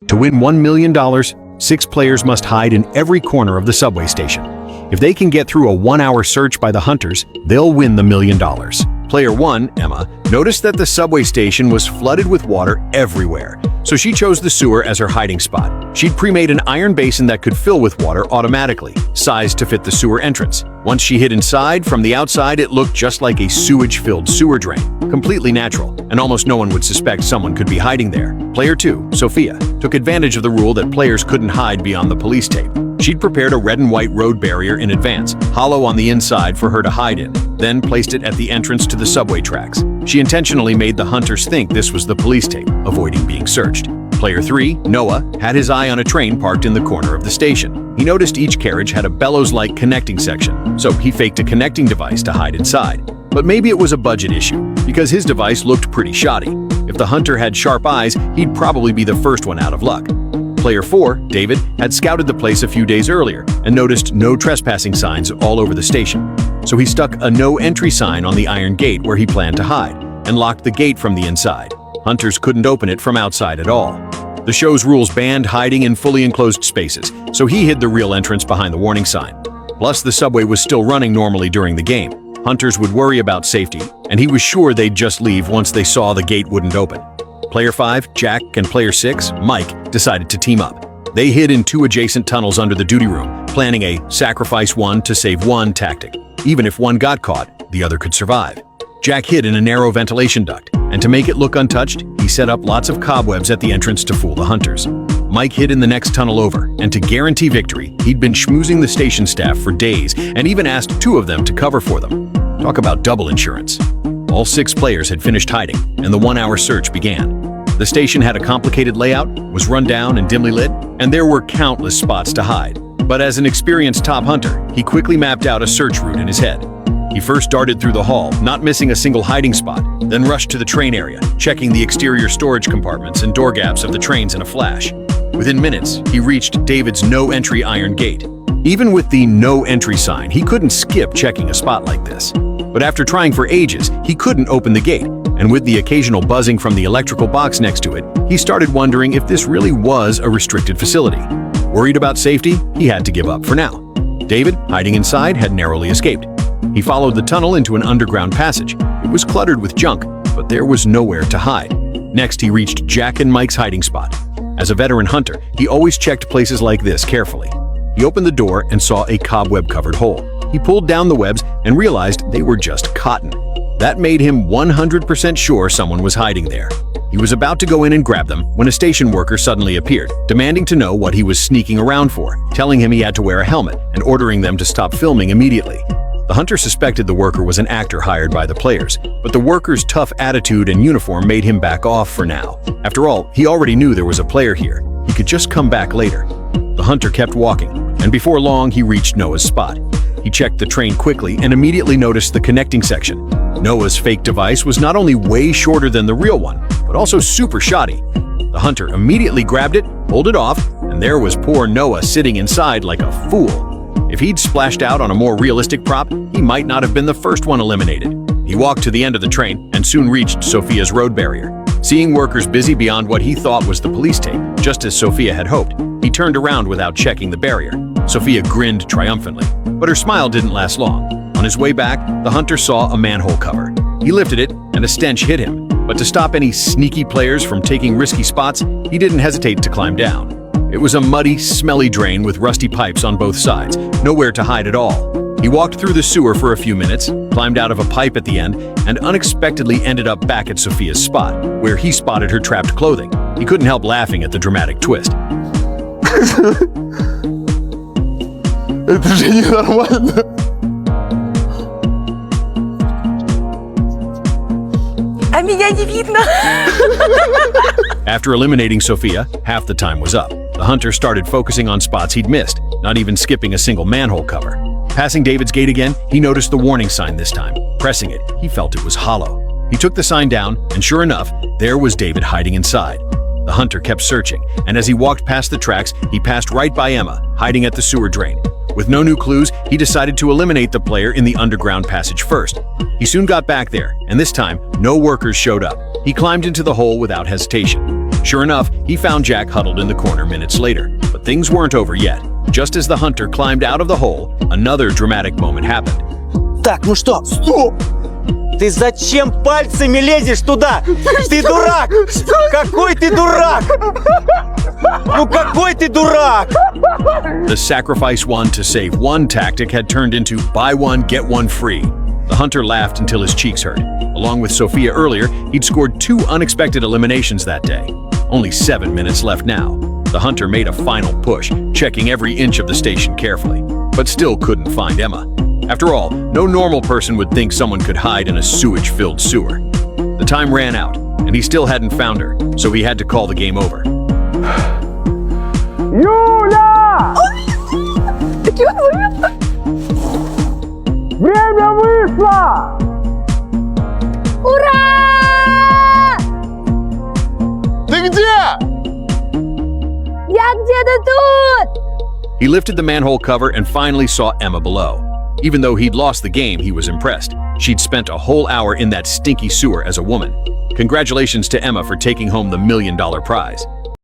To win $1 million, 6 players must hide in every corner of the subway station. If they can get through a 1-hour search by the hunters, they'll win the $1 million. Player 1, Emma, noticed that the subway station was flooded with water everywhere, so she chose the sewer as her hiding spot. She'd pre-made an iron basin that could fill with water automatically, sized to fit the sewer entrance. Once she hid inside, from the outside it looked just like a sewage-filled sewer drain, completely natural, and almost no one would suspect someone could be hiding there. Player 2, Sophia, took advantage of the rule that players couldn't hide beyond the police tape. She'd prepared a red and white road barrier in advance, hollow on the inside for her to hide in, then placed it at the entrance to the subway tracks. She intentionally made the hunters think this was the police tape, avoiding being searched. Player 3, Noah, had his eye on a train parked in the corner of the station. He noticed each carriage had a bellows-like connecting section, so he faked a connecting device to hide inside. But maybe it was a budget issue, because his device looked pretty shoddy. If the hunter had sharp eyes, he'd probably be the first one out of luck. Player 4, David, had scouted the place a few days earlier and noticed no trespassing signs all over the station. So he stuck a no entry sign on the iron gate where he planned to hide and locked the gate from the inside. Hunters couldn't open it from outside at all. The show's rules banned hiding in fully enclosed spaces, so he hid the real entrance behind the warning sign. Plus, the subway was still running normally during the game. Hunters would worry about safety, and he was sure they'd just leave once they saw the gate wouldn't open. Player 5, Jack, and Player 6, Mike, decided to team up. They hid in 2 adjacent tunnels under the duty room, planning a sacrifice one to save one tactic. Even if one got caught, the other could survive. Jack hid in a narrow ventilation duct, and to make it look untouched, he set up lots of cobwebs at the entrance to fool the hunters. Mike hid in the next tunnel over, and to guarantee victory, he'd been schmoozing the station staff for days and even asked 2 of them to cover for them. Talk about double insurance. All 6 players had finished hiding, and the 1-hour search began. The station had a complicated layout, was run down and dimly lit, and there were countless spots to hide. But as an experienced top hunter, he quickly mapped out a search route in his head. He first darted through the hall, not missing a single hiding spot, then rushed to the train area, checking the exterior storage compartments and door gaps of the trains in a flash. Within minutes, he reached David's no-entry iron gate. Even with the no-entry sign, he couldn't skip checking a spot like this. But after trying for ages, he couldn't open the gate, and with the occasional buzzing from the electrical box next to it, he started wondering if this really was a restricted facility. Worried about safety, he had to give up for now. David, hiding inside, had narrowly escaped. He followed the tunnel into an underground passage. It was cluttered with junk, but there was nowhere to hide. Next, he reached Jack and Mike's hiding spot. As a veteran hunter, he always checked places like this carefully. He opened the door and saw a cobweb-covered hole. He pulled down the webs and realized they were just cotton. That made him 100% sure someone was hiding there. He was about to go in and grab them when a station worker suddenly appeared, demanding to know what he was sneaking around for, telling him he had to wear a helmet and ordering them to stop filming immediately. The hunter suspected the worker was an actor hired by the players, but the worker's tough attitude and uniform made him back off for now. After all, he already knew there was a player here. He could just come back later. The hunter kept walking, and before long he reached Noah's spot. He checked the train quickly and immediately noticed the connecting section. Noah's fake device was not only way shorter than the real one, but also super shoddy. The hunter immediately grabbed it, pulled it off, and there was poor Noah sitting inside like a fool. If he'd splashed out on a more realistic prop, he might not have been the first one eliminated. He walked to the end of the train and soon reached Sophia's road barrier. Seeing workers busy beyond what he thought was the police tape, just as Sophia had hoped, he turned around without checking the barrier. Sophia grinned triumphantly, but her smile didn't last long. On his way back, the hunter saw a manhole cover. He lifted it, and a stench hit him. But to stop any sneaky players from taking risky spots, he didn't hesitate to climb down. It was a muddy, smelly drain with rusty pipes on both sides, nowhere to hide at all. He walked through the sewer for a few minutes, climbed out of a pipe at the end, and unexpectedly ended up back at Sophia's spot, where he spotted her trapped clothing. He couldn't help laughing at the dramatic twist. Это же ненормально. А меня не видно. After eliminating Sophia, half the time was up. The hunter started focusing on spots he'd missed, not even skipping a single manhole cover. Passing David's gate again, he noticed the warning sign this time. Pressing it, he felt it was hollow. He took the sign down, and sure enough, there was David hiding inside. The hunter kept searching, and as he walked past the tracks, he passed right by Emma, hiding at the sewer drain. With no new clues, he decided to eliminate the player in the underground passage first. He soon got back there, and this time, no workers showed up. He climbed into the hole without hesitation. Sure enough, he found Jack huddled in the corner minutes later. But things weren't over yet. Just as the hunter climbed out of the hole, another dramatic moment happened. Так, ну что? Стоп! Ты зачем пальцами лезешь туда? Ты дурак! Какой ты дурак? Ну какой ты дурак? The sacrifice one to save one tactic had turned into buy one, get one free. The hunter laughed until his cheeks hurt. Along with Sophia earlier, he'd scored 2 unexpected eliminations that day. Only 7 minutes left now. The hunter made a final push, checking every inch of the station carefully, but still couldn't find Emma. After all, no normal person would think someone could hide in a sewage-filled sewer. The time ran out, and he still hadn't found her, so he had to call the game over. Юля! Такий от момент. Время вышло! Ура! Ты где? Я где-то тут! He lifted the manhole cover and finally saw Emma below. Even though he'd lost the game, he was impressed. She'd spent a whole hour in that stinky sewer as a woman. Congratulations to Emma for taking home the $1 million prize.